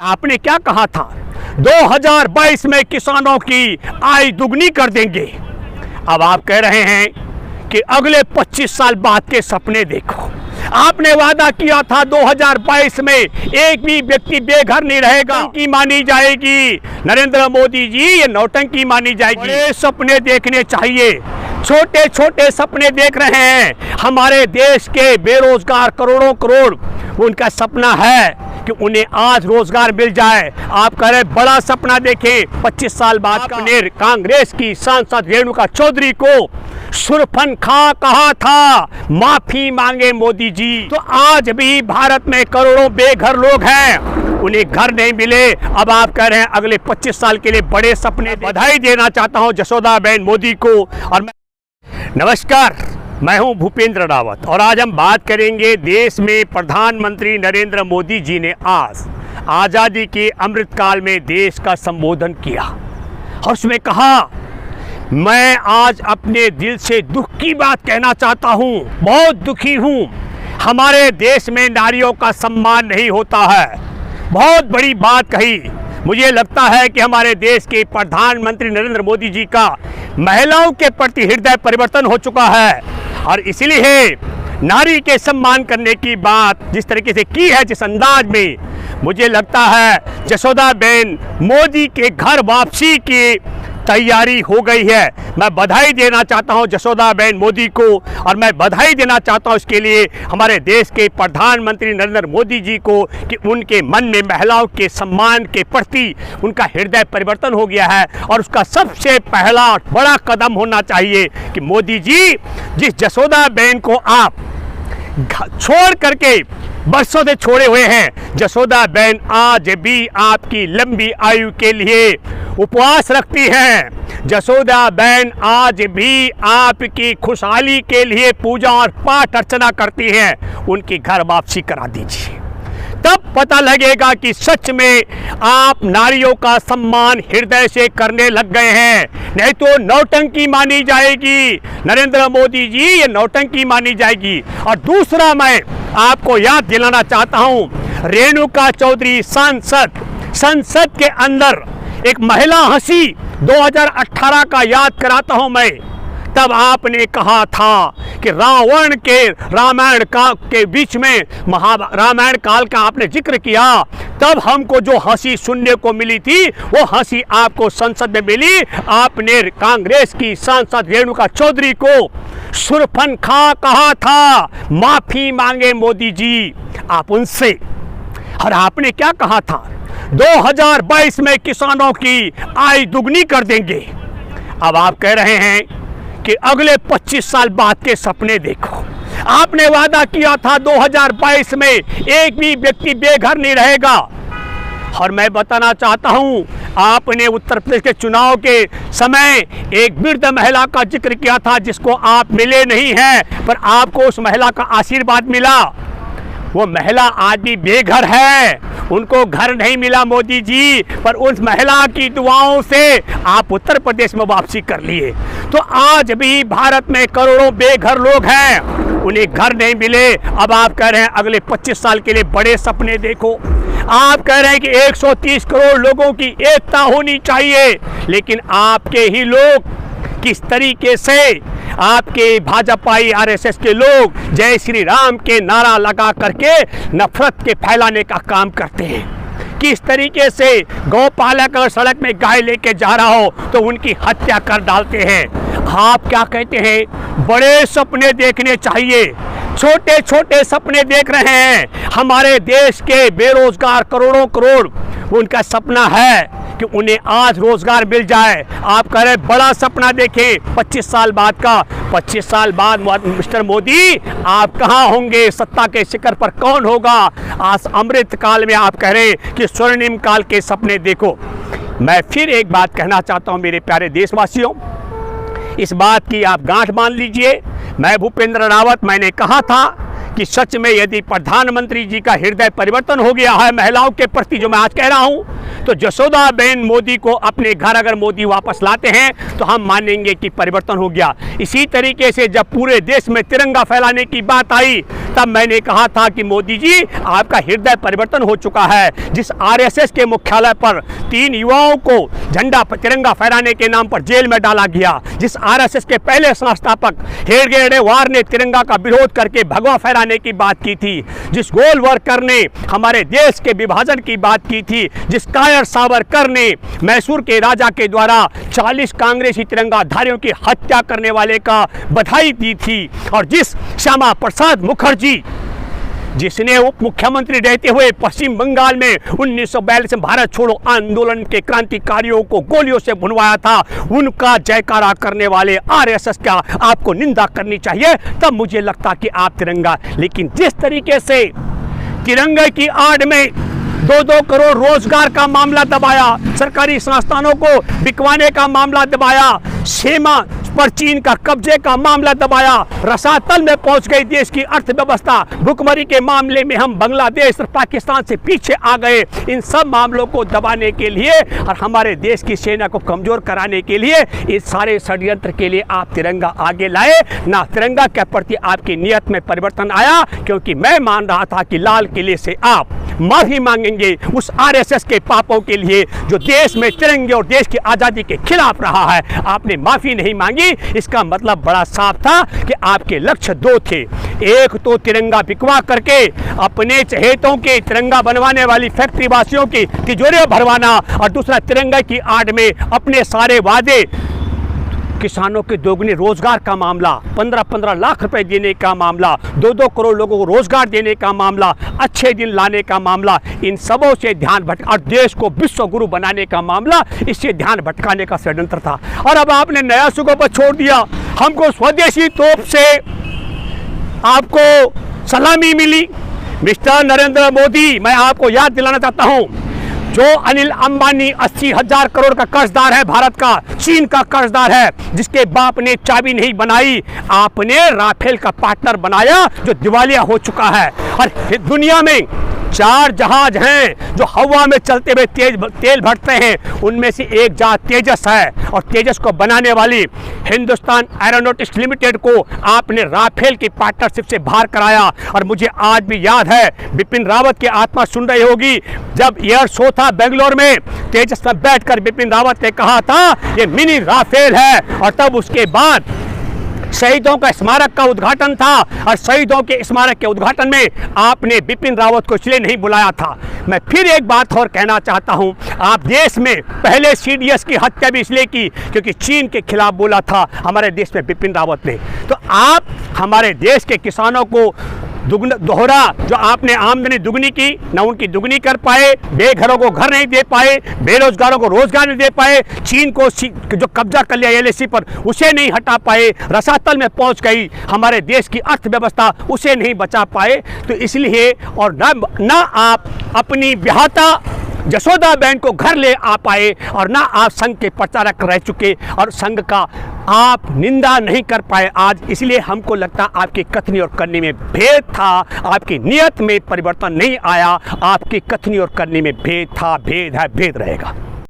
आपने क्या कहा था 2022 में किसानों की आय दुगनी कर देंगे। अब आप कह रहे हैं कि अगले 25 साल बाद के सपने देखो। आपने वादा किया था 2022 में एक भी व्यक्ति बेघर नहीं रहेगा की मानी जाएगी। नरेंद्र मोदी जी ये नौटंकी मानी जाएगी। बड़े सपने देखने चाहिए, छोटे छोटे सपने देख रहे हैं। हमारे देश के बेरोजगार करोड़ों करोड़, उनका सपना है कि उन्हें आज रोजगार मिल जाए। आप कह रहे बड़ा सपना देखें 25 साल बाद। आपने कांग्रेस की सांसद रेणुका चौधरी को सुरफनखा कहा था, माफी मांगे मोदी जी। तो आज भी भारत में करोड़ों बेघर लोग हैं, उन्हें घर नहीं मिले। अब आप कह रहे हैं अगले 25 साल के लिए बड़े सपने। बधाई देना चाहता हूं जसोदाबेन मोदी को। और नमस्कार, मैं हूं भूपेंद्र रावत और आज हम बात करेंगे देश में प्रधानमंत्री नरेंद्र मोदी जी ने आज आज़ादी के अमृतकाल में देश का संबोधन किया और उसमें कहा, मैं आज अपने दिल से दुख की बात कहना चाहता हूं, बहुत दुखी हूं। हमारे देश में नारियों का सम्मान नहीं होता है। बहुत बड़ी बात कही। मुझे लगता है कि हमारे देश के प्रधानमंत्री नरेंद्र मोदी जी का महिलाओं के प्रति हृदय परिवर्तन हो चुका है और इसलिए नारी के सम्मान करने की बात जिस तरीके से की है, जिस अंदाज में, मुझे लगता है जसोदाबेन मोदी के घर वापसी की तैयारी हो गई है। मैं बधाई देना चाहता हूं जसोदाबेन मोदी को और मैं बधाई देना चाहता हूं इसके लिए हमारे देश के प्रधानमंत्री नरेंद्र मोदी जी को कि उनके मन में महिलाओं के सम्मान के प्रति उनका हृदय परिवर्तन हो गया है। और उसका सबसे पहला बड़ा कदम होना चाहिए कि मोदी जी, जिस जसोदाबेन को आप छोड़ करके बरसों से छोड़े हुए हैं, जसोदाबेन आज भी आपकी लंबी आयु के लिए उपवास रखती हैं। जसोदाबेन आज भी आपकी खुशहाली के लिए पूजा और पाठ अर्चना करती हैं। उनकी घर वापसी करा दीजिए, तब पता लगेगा कि सच में आप नारियों का सम्मान हृदय से करने लग गए हैं। नहीं तो नौटंकी मानी जाएगी। नरेंद्र मोदी जी ये नौटंकी मानी जाएगी। और दूसरा, मैं आपको याद दिलाना चाहता हूं, रेणुका चौधरी सांसद, संसद के अंदर एक महिला हंसी 2018 का याद कराता हूं मैं। तब आपने कहा था कि रावण के रामायण काल के बीच में रामायण काल का आपने जिक्र किया। तब हमको जो हंसी सुनने को मिली थी वो हंसी आपको संसद में मिली। आपने कांग्रेस की सांसद रेणुका चौधरी को सुरफनखा कहा था, माफी मांगे मोदी जी आप उनसे। और आपने क्या कहा था 2022 में किसानों की आय दुगनी कर देंगे। अब आप कह रहे हैं कि अगले 25 साल बाद के सपने देखो। आपने वादा किया था 2022 में एक भी व्यक्ति बेघर नहीं रहेगा। और मैं बताना चाहता हूं, आपने उत्तर प्रदेश के चुनाव के समय एक वृद्ध महिला का जिक्र किया था जिसको आप मिले नहीं हैं, पर आपको उस महिला का आशीर्वाद मिला। वो महिला आज भी बेघर है, उनको घर नहीं मिला मोदी जी, पर उस महिला की दुआओं से आप उत्तर प्रदेश में वापसी कर लिए। तो आज भी भारत में करोड़ों बेघर लोग हैं, उन्हें घर नहीं मिले। अब आप कह रहे हैं अगले 25 साल के लिए बड़े सपने देखो। आप कह रहे हैं कि 130 करोड़ लोगों की एकता होनी चाहिए, लेकिन आपके ही लोग किस तरीके से, आपके भाजपाई आरएसएस के लोग जय श्री राम के नारा लगा करके नफरत के फैलाने का काम करते हैं। किस तरीके से गौपालक अगर सड़क में गाय लेके जा रहा हो तो उनकी हत्या कर डालते हैं। आप क्या कहते हैं, बड़े सपने देखने चाहिए, छोटे छोटे सपने देख रहे हैं। हमारे देश के बेरोजगार करोड़ों करोड़, उनका सपना है कि उन्हें आज रोजगार मिल जाए। आप कह रहे बड़ा सपना देखें 25 साल बाद का। 25 साल बाद मिस्टर मोदी आप कहाँ होंगे, सत्ता के शिखर पर कौन होगा? आज अमृत काल में आप कह रहे हैं कि स्वर्णिम काल के सपने देखो। मैं फिर एक बात कहना चाहता हूँ मेरे प्यारे देशवासियों, इस बात की आप गांठ बांध लीजिए। मैं भूपेंद्र रावत, मैंने कहा था कि सच में यदि प्रधानमंत्री जी का हृदय परिवर्तन हो गया है महिलाओं के प्रति, जो मैं आज कह रहा हूं, तो जसोदाबेन मोदी को अपने घर अगर मोदी वापस लाते हैं तो हम मानेंगे कि परिवर्तन हो गया। इसी तरीके से जब पूरे देश में तिरंगा फैलाने की बात आई तब मैंने कहा था कि मोदी जी आपका हृदय परिवर्तन हो चुका है। जिस आरएसएस के मुख्यालय पर 3 युवाओं को झंडा तिरंगा फहराने के नाम पर जेल में डाला गया, जिस आरएसएस के पहले संस्थापक हेडगेवार ने तिरंगा का विरोध करके भगवा फहराने की बात की थी, जिस गोलवलकर ने हमारे देश के विभाजन की बात की थी, जिस कायर सावरकर ने मैसूर के राजा के द्वारा 40 कांग्रेसी तिरंगाधारियों की हत्या करने वाले का बधाई दी थी, और जिस श्यामा प्रसाद मुखर्जी जिसने उप मुख्यमंत्री रहते हुए पश्चिम बंगाल में 1942 में भारत छोड़ो आंदोलन के क्रांतिकारियों को गोलियों से भुनवाया था, उनका जयकारा करने वाले आरएसएस का आपको निंदा करनी चाहिए। तब मुझे लगता कि आप तिरंगा, लेकिन जिस तरीके से तिरंगे की आड़ में 2-2 करोड़ रोजगार का मामला दबाया, सरकारी संस्थानों को बिकवाने का मामला दबाया, सीमा पर चीन का कब्जे का मामला दबाया, रसातल में पहुंच गई देश की अर्थव्यवस्था, भुखमरी के मामले में हम बांग्लादेश और पाकिस्तान से पीछे आ गए। इन सब मामलों को दबाने के लिए और हमारे देश की सेना को कमजोर कराने के लिए, इस सारे षड्यंत्र के लिए आप तिरंगा आगे लाए ना। तिरंगा के प्रति आपकी नियत में परिवर्तन आया, क्योंकि मैं मान रहा था कि लाल किले से आप माफी मांगेंगे उस आरएसएस के पापों के लिए जो देश में तिरंगे और देश की आज़ादी के खिलाफ रहा है। आपने माफी नहीं मांगी, इसका मतलब बड़ा साफ था कि आपके लक्ष्य 2 थे। एक तो तिरंगा बिकवा करके अपने चहेतों के तिरंगा बनवाने वाली फैक्ट्री वासियों की तिजोरियां भरवाना, और दूसरा तिरंगा की आड़ में अपने सारे वादे, किसानों के दोगुने रोजगार का मामला, 15-15 लाख रुपए देने का मामला, 2-2 करोड़ लोगों को रोजगार देने का मामला, अच्छे दिन लाने का मामला, इन सबों से ध्यान भटका और देश को विश्व गुरु बनाने का मामला, इससे ध्यान भटकाने का षड्यंत्र था। और अब आपने नया सुगों पर छोड़ दिया। हमको स्वदेशी तोप से आपको सलामी मिली। मिस्टर नरेंद्र मोदी, मैं आपको याद दिलाना चाहता हूँ, जो अनिल अंबानी 80,000 करोड़ का कर्जदार है, भारत का चीन का कर्जदार है, जिसके बाप ने चाबी नहीं बनाई, आपने राफेल का पार्टनर बनाया जो दिवालिया हो चुका है। और दुनिया में 4 जहाज हैं जो हवा में चलते हुए तेल भरते हैं, उनमें से एक जहाज तेजस है, और तेजस को बनाने वाली हिंदुस्तान एरोनॉटिक्स लिमिटेड को आपने राफेल की पार्टनरशिप से बाहर कराया। और मुझे आज भी याद है, बिपिन रावत की आत्मा सुन रही होगी, जब एयर शो था बेंगलोर में, तेजस में बैठकर बिपिन रावत ने कहा था ये मिनी राफेल है, और तब उसके बाद शहीदों का स्मारक का उद्घाटन था, और शहीदों के स्मारक के उद्घाटन में आपने बिपिन रावत को इसलिए नहीं बुलाया था। मैं फिर एक बात और कहना चाहता हूं, आप देश में पहले सीडीएस की हत्या भी इसलिए की क्योंकि चीन के खिलाफ बोला था हमारे देश में बिपिन रावत ने। तो आप हमारे देश के किसानों को दोहरा, जो आपने आमदनी दुगनी की, ना उनकी दुगनी कर पाए, बेघरों को घर नहीं दे पाए, बेरोजगारों को रोजगार नहीं दे पाए, चीन को जो कब्जा कर लिया एलएसी पर उसे नहीं हटा पाए, रसातल में पहुंच गई हमारे देश की अर्थव्यवस्था, उसे नहीं बचा पाए। तो इसलिए और ना आप अपनी ब्याहता जसोदाबेन को घर ले आ पाए, और ना आप संघ के प्रचारक रह चुके और संघ का आप निंदा नहीं कर पाए आज। इसलिए हमको लगता आपकी कथनी और करनी में भेद था, आपकी नियत में परिवर्तन नहीं आया, आपकी कथनी और करनी में भेद था, भेद है, भेद रहेगा।